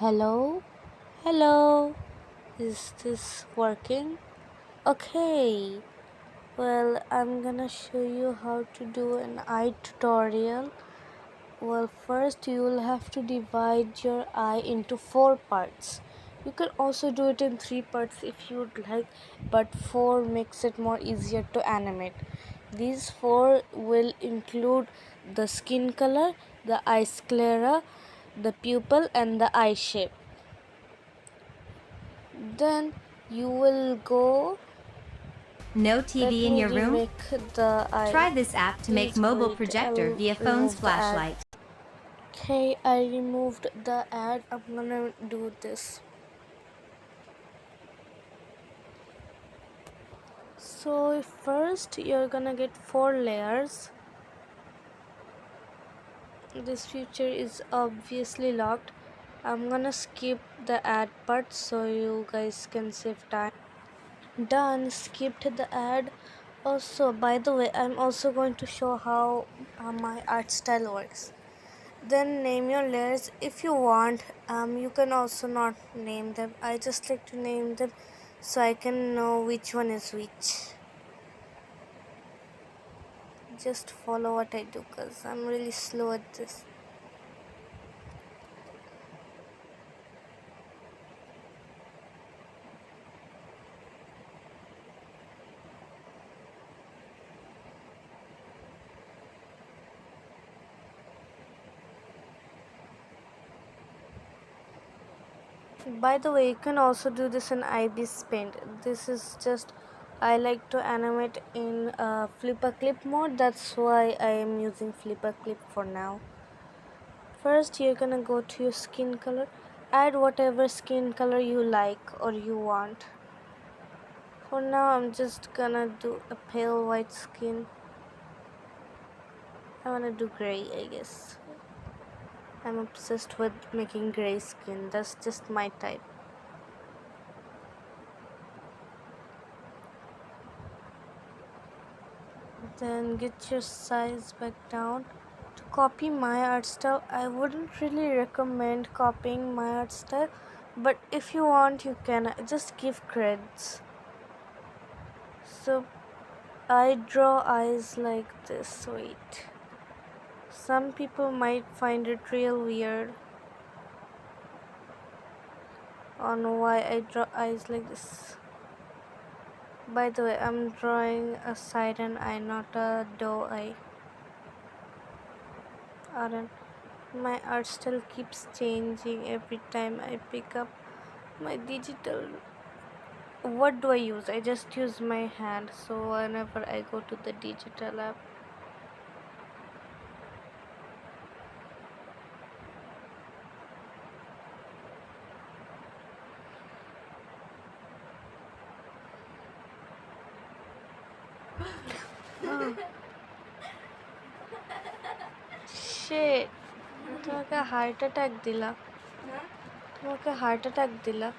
Hello? Hello? Is this working? Okay. Well, I'm gonna show you how to do an eye tutorial. Well, first you will have to divide your eye into four parts. You can also do it in three parts if you'd like, but four makes it more easier to animate. These four will include the skin color, the eye sclera, the pupil, and the eye shape. Then you will go. No Let TV in me your room? remake the eye. Try this app to make Please mobile wait, projector I'll via phone's remove the ad. flashlight. Okay, I removed the ad. I'm gonna do this. So first you're gonna get four layers. This feature is obviously locked. I'm gonna skip the ad part so you guys can save time. Done, skipped the ad. Also, by the way, I'm also going to show how my art style works. Then name your layers if you want. You can also not name them. I just like to name them so I can know which one is which. Just follow what I do because I'm really slow at this. By the way, you can also do this in IB's paint. This is just I like to animate in flipper clip mode. That's why I am using flipper clip for now. First, you're gonna go to your skin color. Add whatever skin color you like or you want. For now, I'm just gonna do a pale white skin. I wanna do gray, I guess. I'm obsessed with making gray skin. That's just my type. Then get your size back down. To copy my art style, I wouldn't really recommend copying my art style, but if you want, you can. Just give creds. So I draw eyes like this. Wait. Some people might find it real weird on why I draw eyes like this. By the way, I'm drawing a siren eye, not a doe eye. Aaron, my art style keeps changing every time I pick up my digital. What do I use? I just use my hand, so whenever I go to the digital app. Shit, তোমাকে heart attack দিলা তোমাকে heart attack দিলা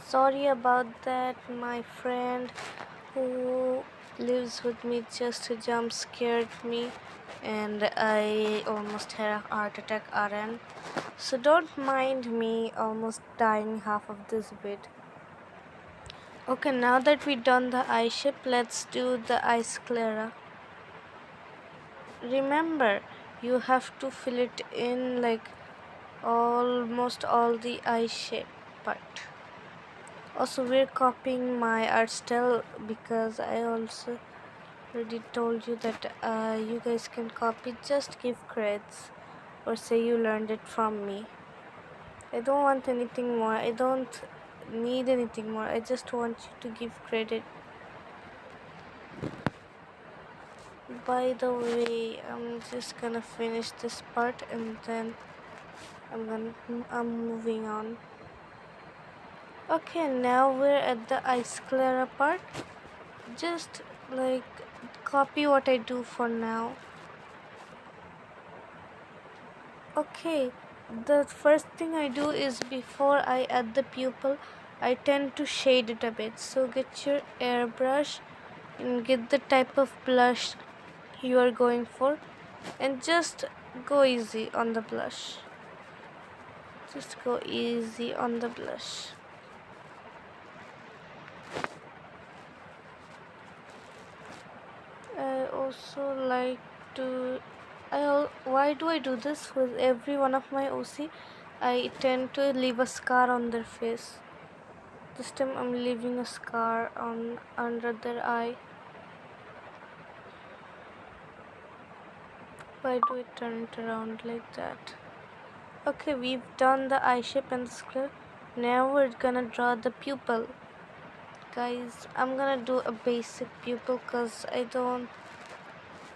Sorry about that. My friend who lives with me just jump scared me and I almost had a heart attack, RN. So don't mind me almost dying half of this bit. Okay, now that we done the eye shape, let's do the eye sclera. Remember, you have to fill it in like almost all the eye shape part. Also, we're copying my art style because I also already told you that you guys can copy. Just give creds or say you learned it from me. I don't want anything more. I don't need anything more. I just want you to give credit. By the way, I'm just gonna finish this part and then I'm moving on. Okay, now we're at the ice clara part. Just like copy what I do for now. Okay, the first thing I do is before I add the pupil, I tend to shade it a bit. So get your airbrush and get the type of blush you are going for and just go easy on the blush. Just go easy on the blush. I also like to why do I do this with every one of my OC? I tend to leave a scar on their face. This time I'm leaving a scar on under their eye. Why do I turn it around like that? Okay, we've done the eye shape and the square. Now we're gonna draw the pupil. Guys, I'm gonna do a basic pupil because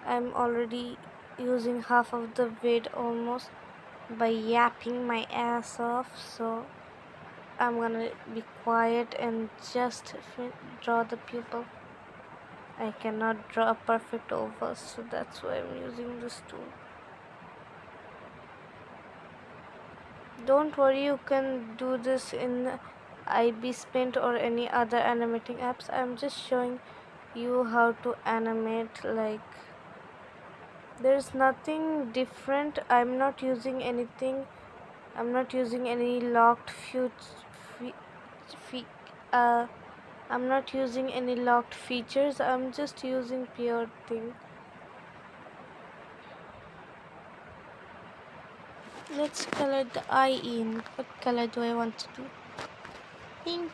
I'm already using half of the vid almost by yapping my ass off, so I'm gonna be quiet and just draw the pupil. I cannot draw a perfect oval, so that's why I'm using this tool. Don't worry, you can do this in IB Paint or any other animating apps. I'm just showing you how to animate. Like, there's nothing different. I'm not using anything. I'm not using any locked I'm not using any locked features. I'm just using pure thing. Let's color the eye in. What color do I want to do? Pink.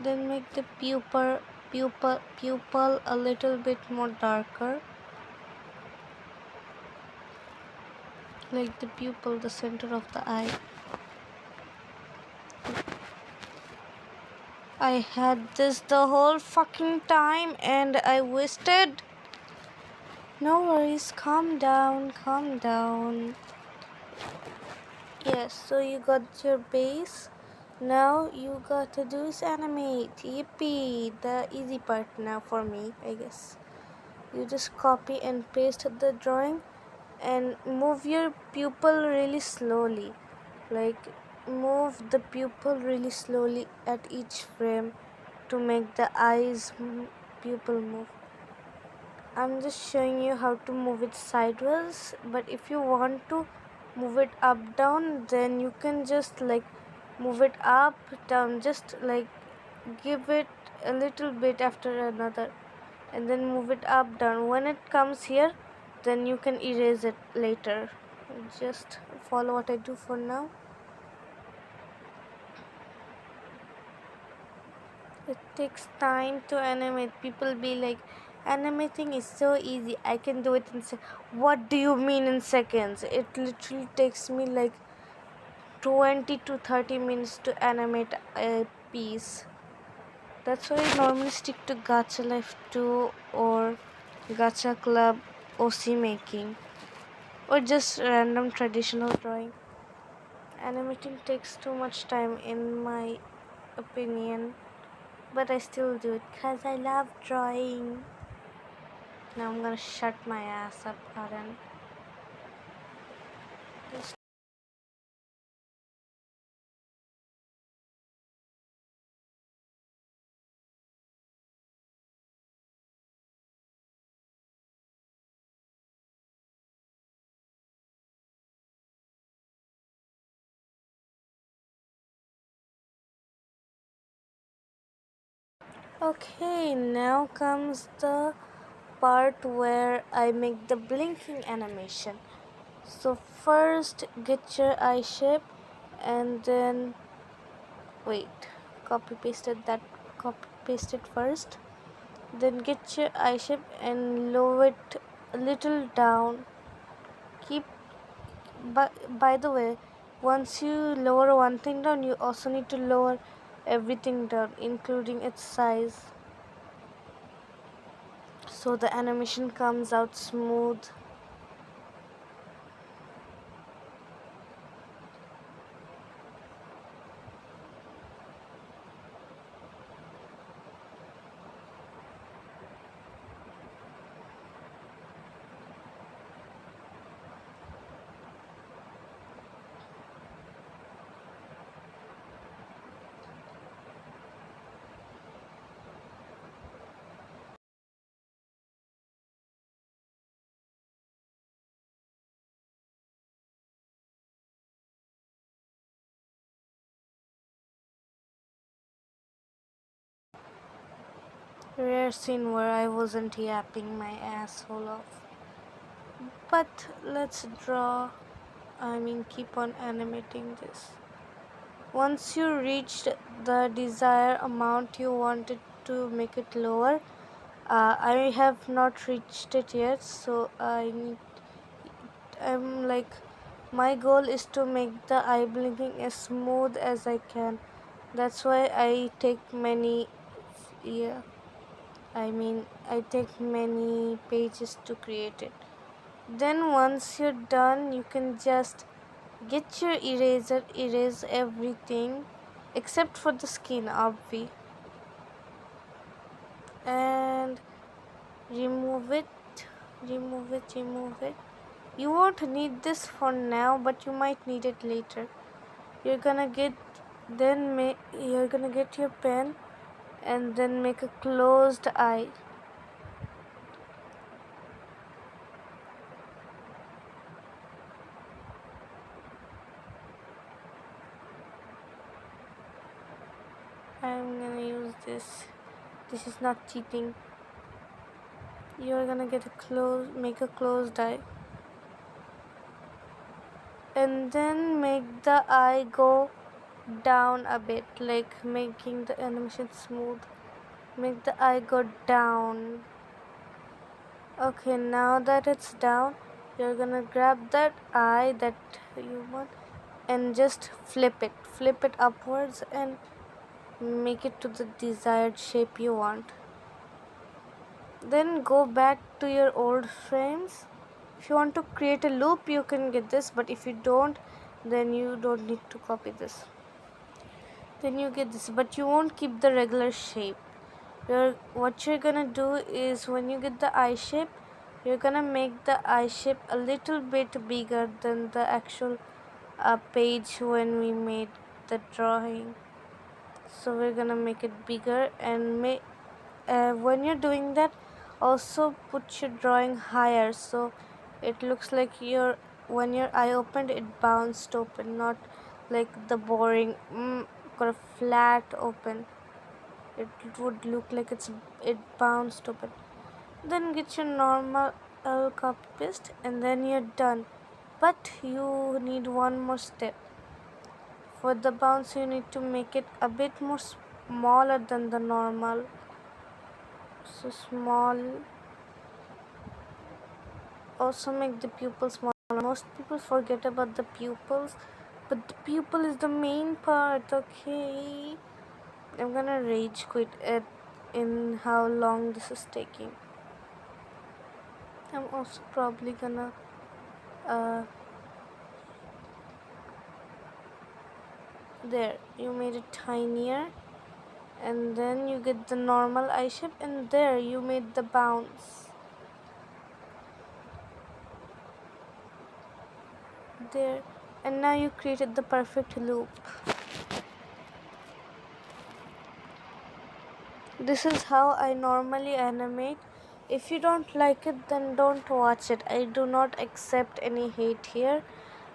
Then make the pupil a little bit more darker. Like the pupil, the center of the eye. I had this the whole fucking time and I wasted. No worries, calm down, calm down. Yes, so you got your base. Now you gotta do is animate. Yippee! The easy part now for me, I guess. You just copy and paste the drawing and move your pupil really slowly. Like, move the pupil really slowly at each frame to make the pupil move. I'm just showing you how to move it sideways, but if you want to move it up down, then you can just like move it up down, just like give it a little bit after another and then move it up down. When it comes here, then you can erase it later. Just follow what I do for now. It takes time to animate. People be like, animating is so easy. I can do it in What do you mean in seconds? It literally takes me like 20 to 30 minutes to animate a piece. That's why I normally stick to Gacha Life 2 or Gacha Club OC making or just random traditional drawing. Animating takes too much time in my opinion, but I still do it because I love drawing. Now I'm gonna shut my ass up, Aaron. Okay, now comes the part where I make the blinking animation. So first get your eye shape and then wait, copy paste it first. Then get your eye shape and lower it a little down. Keep by the way, once you lower one thing down, you also need to lower everything down, including its size, so the animation comes out smooth. Rare scene where I wasn't yapping my asshole off. But let's draw. Keep on animating this. Once you reached the desired amount you wanted to make it lower, I have not reached it yet, so I'm like, my goal is to make the eye blinking as smooth as I can. That's why I take many, yeah, I take many pages to create it. Then once you're done, you can just get your eraser, erase everything except for the skin, obvi, and remove it, remove it. You won't need this for now, but you might need it later. You're gonna get you're gonna get your pen and then make a closed eye. I'm gonna use this. This is not cheating. You're gonna make a closed eye, and then make the eye go down a bit, like making the animation smooth. Make the eye go down. Okay, now that it's down, you're gonna grab that eye that you want and just flip it upwards and make it to the desired shape you want. Then go back to your old frames. If you want to create a loop, you can get this, but if you don't, then you don't need to copy this. Then you get this, but you won't keep the regular shape. What you're gonna do is, when you get the eye shape, you're gonna make the eye shape a little bit bigger than the actual page when we made the drawing. So we're gonna make it bigger, and when you're doing that, also put your drawing higher, so it looks like when your eye opened, it bounced open, not like the boring got a flat open. It would look like it bounced open. Then get your normal copy paste, and then you're done. But you need one more step. For the bounce, you need to make it a bit more smaller than the normal. So small. Also make the pupil smaller. Most people forget about the pupils, but the pupil is the main part. Okay, I'm gonna rage quit in how long this is taking. I'm also probably gonna uh, there, you made it tinier, and then you get the normal eye shape, and there you made the bounce. there, and now you created the perfect loop. This is how I normally animate. If you don't like it, then don't watch it. I do not accept any hate here.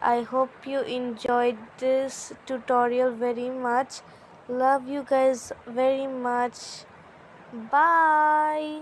I hope you enjoyed this tutorial very much. Love you guys very much. Bye.